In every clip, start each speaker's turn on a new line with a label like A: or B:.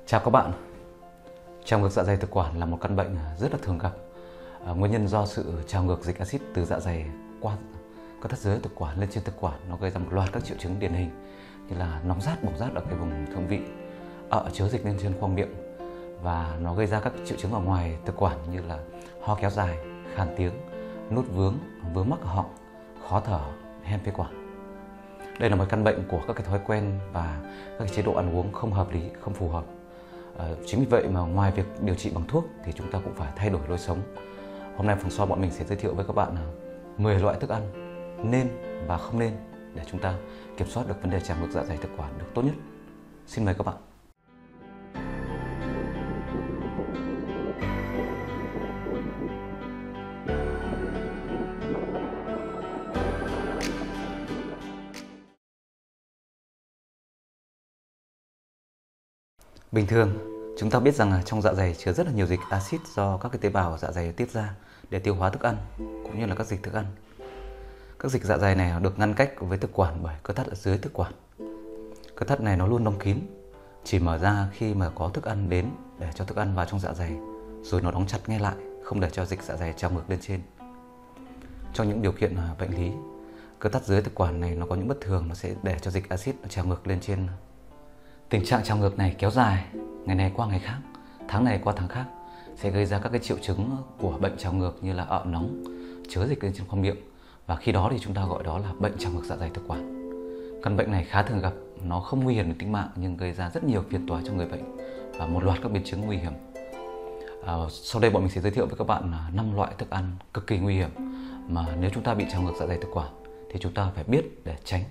A: Chào các bạn. Trào ngược dạ dày thực quản là một căn bệnh rất là thường gặp. Nguyên nhân do sự trào ngược dịch axit từ dạ dày qua cơ thắt dưới thực quản lên trên thực quản, nó gây ra một loạt các triệu chứng điển hình như là nóng rát, bỏng rát ở cái vùng thượng vị, chứa dịch lên trên khoang miệng, và nó gây ra các triệu chứng ở ngoài thực quản như là ho kéo dài, khan tiếng, nuốt vướng mắc ở họng, khó thở, hen phế quản. Đây là một căn bệnh của các cái thói quen và các cái chế độ ăn uống không hợp lý, không phù hợp. Chính vì vậy mà ngoài việc điều trị bằng thuốc thì chúng ta cũng phải thay đổi lối sống. Hôm nay Phòng So bọn mình sẽ giới thiệu với các bạn 10 loại thức ăn nên và không nên để chúng ta kiểm soát được vấn đề trào ngược dạ dày thực quản được tốt nhất. Xin mời các bạn. Bình thường, chúng ta biết rằng trong dạ dày chứa rất là nhiều dịch axit do các cái tế bào dạ dày tiết ra để tiêu hóa thức ăn cũng như là các dịch thức ăn. Các dịch dạ dày này được ngăn cách với thực quản bởi cơ thắt ở dưới thực quản. Cơ thắt này nó luôn đóng kín, chỉ mở ra khi mà có thức ăn đến để cho thức ăn vào trong dạ dày, rồi nó đóng chặt ngay lại, không để cho dịch dạ dày trào ngược lên trên. Trong những điều kiện bệnh lý, cơ thắt dưới thực quản này nó có những bất thường, nó sẽ để cho dịch axit trào ngược lên trên. Tình trạng trào ngược này kéo dài, ngày này qua ngày khác, tháng này qua tháng khác, sẽ gây ra các cái triệu chứng của bệnh trào ngược như là nóng, chứa dịch lên trên khoang miệng, và khi đó thì chúng ta gọi đó là bệnh trào ngược dạ dày thực quản. Căn bệnh này khá thường gặp, nó không nguy hiểm đến tính mạng nhưng gây ra rất nhiều phiền toái cho người bệnh và một loạt các biến chứng nguy hiểm. Sau đây bọn mình sẽ giới thiệu với các bạn 5 loại thức ăn cực kỳ nguy hiểm mà nếu chúng ta bị trào ngược dạ dày thực quản thì chúng ta phải biết để tránh.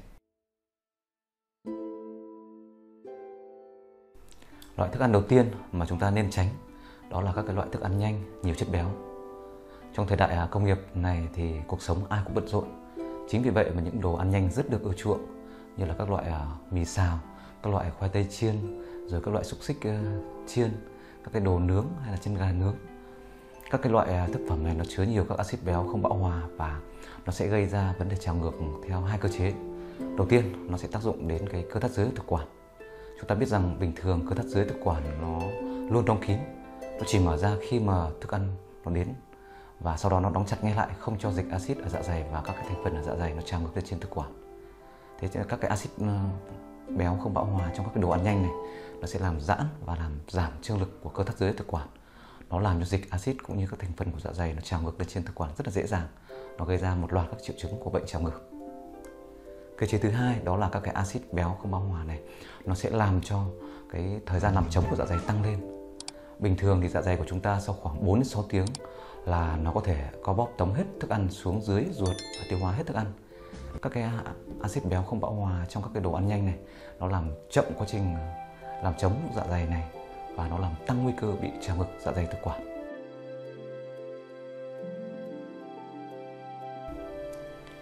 A: Loại thức ăn đầu tiên mà chúng ta nên tránh đó là các cái loại thức ăn nhanh, nhiều chất béo. Trong thời đại công nghiệp này thì cuộc sống ai cũng bận rộn. Chính vì vậy mà những đồ ăn nhanh rất được ưa chuộng như là các loại mì xào, các loại khoai tây chiên, rồi các loại xúc xích chiên, các cái đồ nướng hay là chân gà nướng. Các cái loại thực phẩm này nó chứa nhiều các axit béo không bão hòa và nó sẽ gây ra vấn đề trào ngược theo hai cơ chế. Đầu tiên, nó sẽ tác dụng đến cái cơ thắt dưới thực quản. Chúng ta biết rằng bình thường cơ thắt dưới thực quản nó luôn đóng kín, nó chỉ mở ra khi mà thức ăn nó đến và sau đó nó đóng chặt ngay lại, không cho dịch axit ở dạ dày và các cái thành phần ở dạ dày nó trào ngược lên trên thực quản. Thế các cái axit béo không bão hòa trong các cái đồ ăn nhanh này nó sẽ làm giãn và làm giảm trương lực của cơ thắt dưới thực quản. Nó làm cho dịch axit cũng như các thành phần của dạ dày nó trào ngược lên trên thực quản rất là dễ dàng. Nó gây ra một loạt các triệu chứng của bệnh trào ngược. Cơ chế thứ hai đó là các cái axit béo không bão hòa này, nó sẽ làm cho cái thời gian làm trống của dạ dày tăng lên. Bình thường thì dạ dày của chúng ta sau khoảng 4 đến 6 tiếng là nó có thể co bóp tống hết thức ăn xuống dưới ruột và tiêu hóa hết thức ăn. Các cái axit béo không bão hòa trong các cái đồ ăn nhanh này nó làm chậm quá trình làm trống dạ dày này và nó làm tăng nguy cơ bị trào ngược dạ dày thực quản.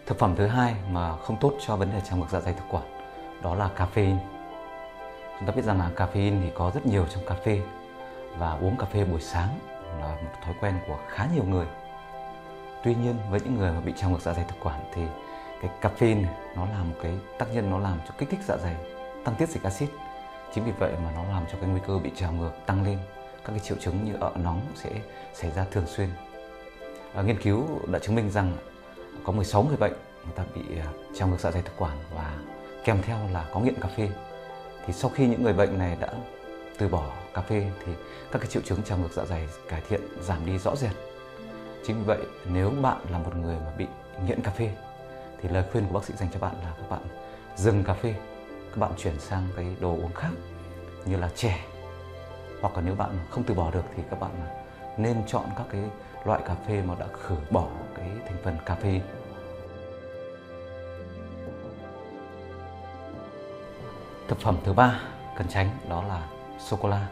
A: Thực phẩm thứ hai mà không tốt cho vấn đề trào ngược dạ dày thực quản đó là caffeine. Chúng ta biết rằng là caffeine thì có rất nhiều trong cà phê và uống cà phê buổi sáng là một thói quen của khá nhiều người. Tuy nhiên với những người mà bị trào ngược dạ dày thực quản thì cái caffeine nó là một cái tác nhân, nó làm cho kích thích dạ dày, tăng tiết dịch axit. Chính vì vậy mà nó làm cho cái nguy cơ bị trào ngược tăng lên. Các cái triệu chứng như nóng sẽ xảy ra thường xuyên. Nghiên cứu đã chứng minh rằng có 16 người bệnh người ta bị trào ngược dạ dày thực quản và kèm theo là có nghiện cà phê. Thì sau khi những người bệnh này đã từ bỏ cà phê thì các cái triệu chứng trào ngược dạ dày cải thiện, giảm đi rõ rệt. Chính vì vậy nếu bạn là một người mà bị nghiện cà phê thì lời khuyên của bác sĩ dành cho bạn là các bạn dừng cà phê, các bạn chuyển sang cái đồ uống khác như là chè, hoặc là nếu bạn không từ bỏ được thì các bạn nên chọn các cái loại cà phê mà đã khử bỏ cái thành phần cà phê. Thực phẩm thứ ba cần tránh đó là sô-cô-la.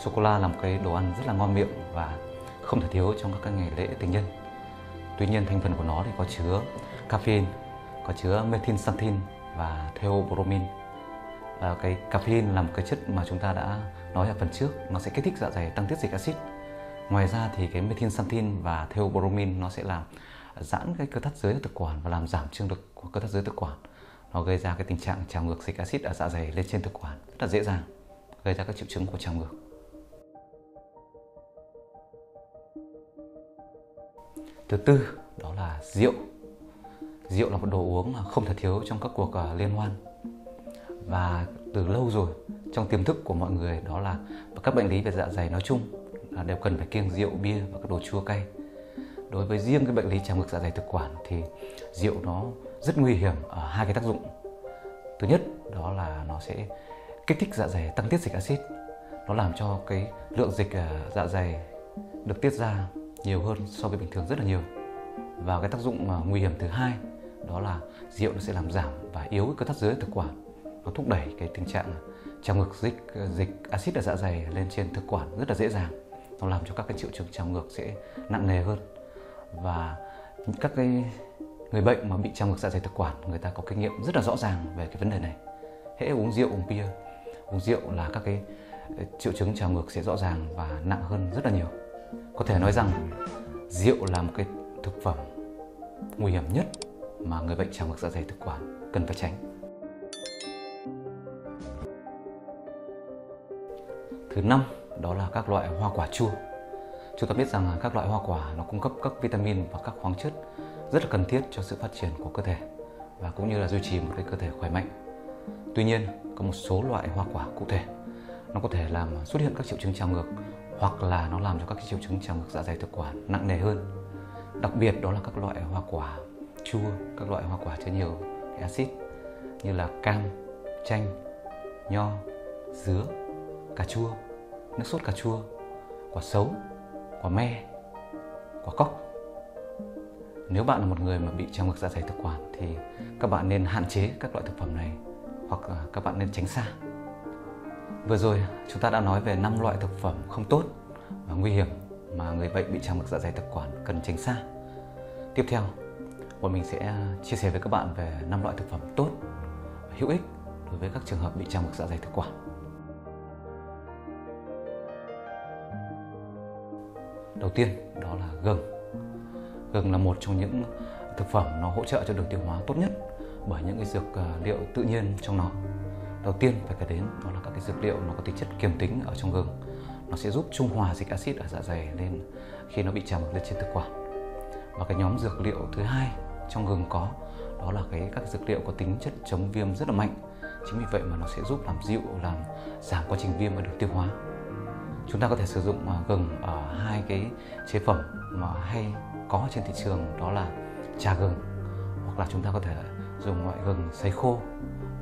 A: Sô-cô-la là một cái đồ ăn rất là ngon miệng và không thể thiếu trong các ngày lễ tình nhân. Tuy nhiên thành phần của nó thì có chứa caffeine, có chứa methylxanthin và theobromine. Cái caffeine là một cái chất mà chúng ta đã nói ở phần trước, nó sẽ kích thích dạ dày, tăng tiết dịch axit. Ngoài ra thì cái methylxanthin và theobromine nó sẽ làm giãn cái cơ thắt dưới thực quản và làm giảm trương lực của cơ thắt dưới thực quản. Nó gây ra cái tình trạng trào ngược dịch axit ở dạ dày lên trên thực quản rất là dễ dàng. gây ra các triệu chứng của trào ngược. Thứ tư đó là rượu. Rượu là một đồ uống không thể thiếu trong các cuộc liên hoan. Và từ lâu rồi trong tiềm thức của mọi người đó là các bệnh lý về dạ dày nói chung là đều cần phải kiêng rượu, bia và các đồ chua cay. Đối với riêng cái bệnh lý trào ngược dạ dày thực quản thì rượu nó rất nguy hiểm ở hai cái tác dụng. Thứ nhất đó là nó sẽ kích thích dạ dày, tăng tiết dịch axit. Nó làm cho cái lượng dịch dạ dày được tiết ra nhiều hơn so với bình thường rất là nhiều. Và cái tác dụng nguy hiểm thứ hai đó là rượu nó sẽ làm giảm và yếu cái cơ thắt dưới thực quản. Nó thúc đẩy cái tình trạng trào ngược dịch axit ở dạ dày lên trên thực quản rất là dễ dàng. Nó làm cho các cái triệu chứng trào ngược sẽ nặng nề hơn. Và các cái người bệnh mà bị trào ngược dạ dày thực quản, người ta có kinh nghiệm rất là rõ ràng về cái vấn đề này. Hễ uống rượu, uống bia, uống rượu là các cái triệu chứng trào ngược sẽ rõ ràng và nặng hơn rất là nhiều. Có thể nói rằng rượu là một cái thực phẩm nguy hiểm nhất mà người bệnh trào ngược dạ dày thực quản cần phải tránh. Thứ năm đó là các loại hoa quả chua. Chúng ta biết rằng các loại hoa quả nó cung cấp các vitamin và các khoáng chất rất là cần thiết cho sự phát triển của cơ thể và cũng như là duy trì một cái cơ thể khỏe mạnh. Tuy nhiên, có một số loại hoa quả cụ thể nó có thể làm xuất hiện các triệu chứng trào ngược hoặc là nó làm cho các triệu chứng trào ngược dạ dày thực quản nặng nề hơn. Đặc biệt đó là các loại hoa quả chua, các loại hoa quả chứa nhiều axit như là cam, chanh, nho, dứa, cà chua, nước sốt cà chua, quả sấu, quả me, quả cóc. Nếu bạn là một người mà bị trào ngược dạ dày thực quản thì các bạn nên hạn chế các loại thực phẩm này hoặc các bạn nên tránh xa. Vừa rồi chúng ta đã nói về 5 loại thực phẩm không tốt và nguy hiểm mà người bệnh bị trào ngược dạ dày thực quản cần tránh xa. Tiếp theo, bọn mình sẽ chia sẻ với các bạn về 5 loại thực phẩm tốt và hữu ích đối với các trường hợp bị trào ngược dạ dày thực quản. Đầu tiên đó là gừng. Gừng là một trong những thực phẩm nó hỗ trợ cho đường tiêu hóa tốt nhất bởi những cái dược liệu tự nhiên trong nó. Đầu tiên phải kể đến đó là các cái dược liệu nó có tính chất kiềm tính ở trong gừng. Nó sẽ giúp trung hòa dịch axit ở dạ dày lên khi nó bị trào ngược lên trên thực quản. Và cái nhóm dược liệu thứ hai trong gừng có đó là các dược liệu có tính chất chống viêm rất là mạnh. Chính vì vậy mà nó sẽ giúp làm dịu, làm giảm quá trình viêm ở đường tiêu hóa. Chúng ta có thể sử dụng gừng ở hai cái chế phẩm mà hay có trên thị trường, đó là trà gừng, hoặc là chúng ta có thể dùng loại gừng sấy khô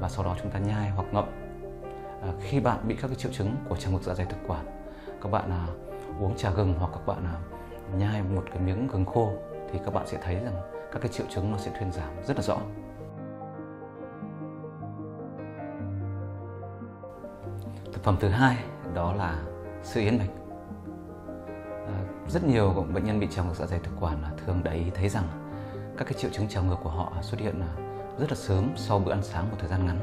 A: và sau đó chúng ta nhai hoặc ngậm. Khi bạn bị các cái triệu chứng của trào ngược dạ dày thực quản, các bạn uống trà gừng hoặc các bạn nhai một cái miếng gừng khô thì các bạn sẽ thấy rằng các cái triệu chứng nó sẽ thuyên giảm rất là rõ. Thực phẩm thứ hai đó là sữa yến mạch. Rất nhiều bệnh nhân bị trào ngược dạ dày thực quản thường để ý thấy rằng các cái triệu chứng trào ngược của họ xuất hiện rất là sớm sau bữa ăn sáng một thời gian ngắn.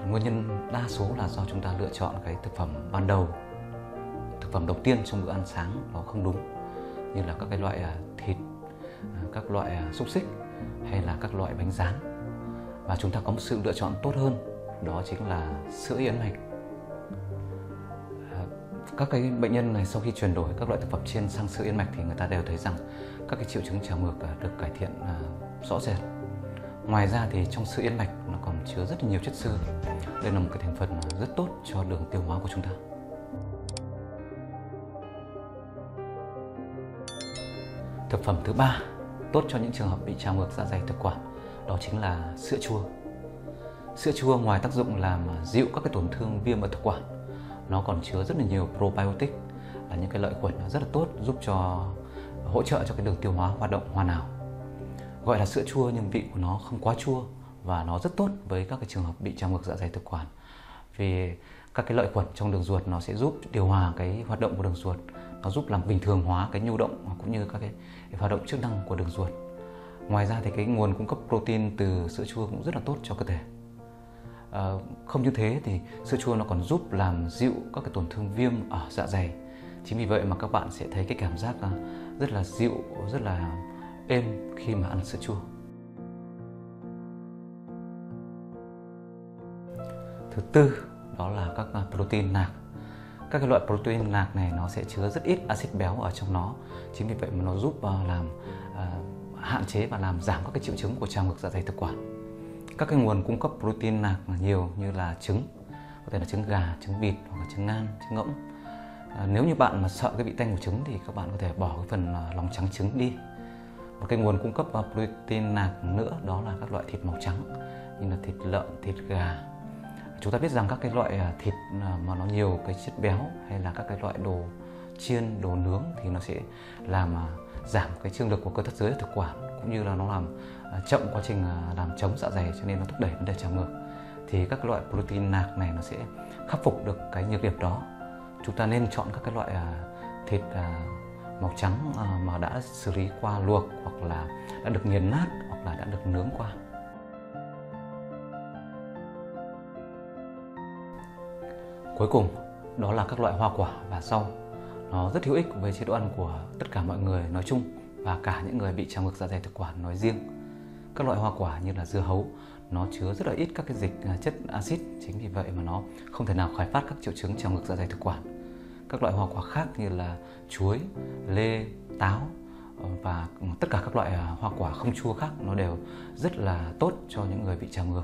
A: Nguyên nhân đa số là do chúng ta lựa chọn cái thực phẩm ban đầu, thực phẩm đầu tiên trong bữa ăn sáng nó không đúng, như là các cái loại thịt, các loại xúc xích hay là các loại bánh rán. Và chúng ta có một sự lựa chọn tốt hơn, đó chính là sữa yến mạch. Các cái bệnh nhân này sau khi chuyển đổi các loại thực phẩm trên sang sữa yến mạch thì người ta đều thấy rằng các cái triệu chứng trào ngược được cải thiện rõ rệt. Ngoài ra thì trong sữa yến mạch nó còn chứa rất là nhiều chất xơ. Đây là một cái thành phần rất tốt cho đường tiêu hóa của chúng ta. Thực phẩm thứ ba tốt cho những trường hợp bị trào ngược dạ dày thực quản đó chính là sữa chua. Sữa chua ngoài tác dụng làm dịu các cái tổn thương viêm ở thực quản, nó còn chứa rất là nhiều probiotic, là những cái lợi khuẩn rất là tốt giúp cho hỗ trợ cho cái đường tiêu hóa hoạt động hoàn hảo. Gọi là sữa chua nhưng vị của nó không quá chua và nó rất tốt với các cái trường hợp bị trào ngược dạ dày thực quản, vì các cái lợi khuẩn trong đường ruột nó sẽ giúp điều hòa cái hoạt động của đường ruột, nó giúp làm bình thường hóa cái nhu động cũng như các cái hoạt động chức năng của đường ruột. Ngoài ra thì cái nguồn cung cấp protein từ sữa chua cũng rất là tốt cho cơ thể. Không như thế thì sữa chua nó còn giúp làm dịu các cái tổn thương viêm ở dạ dày. Chính vì vậy mà các bạn sẽ thấy cái cảm giác rất là dịu, rất là êm khi mà ăn sữa chua. Thứ tư đó là các protein nạc. Các cái loại protein nạc này nó sẽ chứa rất ít axit béo ở trong nó. Chính vì vậy mà nó giúp làm hạn chế và làm giảm các cái triệu chứng của trào ngược dạ dày thực quản. Các cái nguồn cung cấp protein nạc nhiều như là trứng, có thể là trứng gà, trứng vịt hoặc là trứng ngan, trứng ngỗng. Nếu như bạn mà sợ cái vị tanh của trứng thì các bạn có thể bỏ cái phần lòng trắng trứng đi. Một cái nguồn cung cấp protein nạc nữa đó là các loại thịt màu trắng như là thịt lợn, thịt gà. Chúng ta biết rằng các cái loại thịt mà nó nhiều cái chất béo hay là các cái loại đồ chiên, đồ nướng thì nó sẽ làm giảm cái trương lực của cơ thất giới thực quản, cũng như là nó làm chậm quá trình làm chống dạ dày, cho nên nó thúc đẩy vấn đề trào ngược. Thì các loại protein nạc này nó sẽ khắc phục được cái nhược điểm đó. Chúng ta nên chọn các cái loại thịt màu trắng mà đã xử lý qua luộc, hoặc là đã được nghiền nát, hoặc là đã được nướng qua. Cuối cùng đó là các loại hoa quả và rau. Nó rất hữu ích với chế độ ăn của tất cả mọi người nói chung và cả những người bị trào ngược dạ dày thực quản nói riêng. Các loại hoa quả như là dưa hấu nó chứa rất là ít các cái dịch chất axit, chính vì vậy mà nó không thể nào khởi phát các triệu chứng trào ngược dạ dày thực quản. Các loại hoa quả khác như là chuối, lê, táo và tất cả các loại hoa quả không chua khác nó đều rất là tốt cho những người bị trào ngược.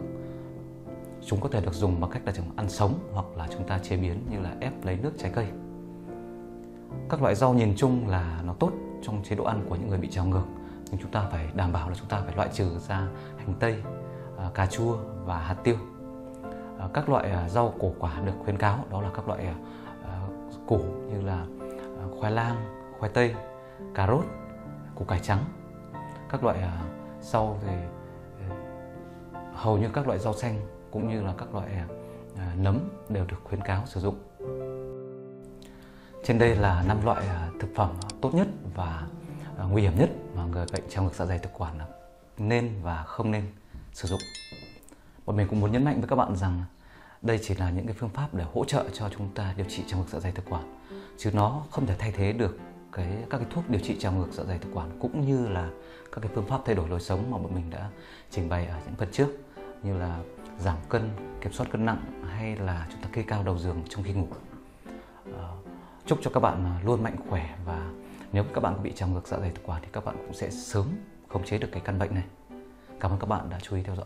A: Chúng có thể được dùng bằng cách là ăn sống hoặc là chúng ta chế biến như là ép lấy nước trái cây. Các loại rau nhìn chung là nó tốt trong chế độ ăn của những người bị trào ngược, nhưng chúng ta phải đảm bảo là chúng ta phải loại trừ ra hành tây, cà chua và hạt tiêu. Các loại rau củ quả được khuyến cáo đó là các loại củ như là khoai lang, khoai tây, cà rốt, củ cải trắng. Các loại rau thì hầu như các loại rau xanh cũng như là các loại nấm đều được khuyến cáo sử dụng. Trên đây là 5 loại thực phẩm tốt nhất và nguy hiểm nhất mà người bệnh trào ngược dạ dày thực quản nên và không nên sử dụng. Bọn mình cũng muốn nhấn mạnh với các bạn rằng đây chỉ là những cái phương pháp để hỗ trợ cho chúng ta điều trị trào ngược dạ dày thực quản, chứ nó không thể thay thế được các cái thuốc điều trị trào ngược dạ dày thực quản, cũng như là các cái phương pháp thay đổi lối sống mà bọn mình đã trình bày ở những phần trước, như là giảm cân, kiểm soát cân nặng, hay là chúng ta kê cao đầu giường trong khi ngủ. Chúc cho các bạn luôn mạnh khỏe, và nếu các bạn có bị trào ngược dạ dày thực quản thì các bạn cũng sẽ sớm khống chế được cái căn bệnh này. Cảm ơn các bạn đã chú ý theo dõi.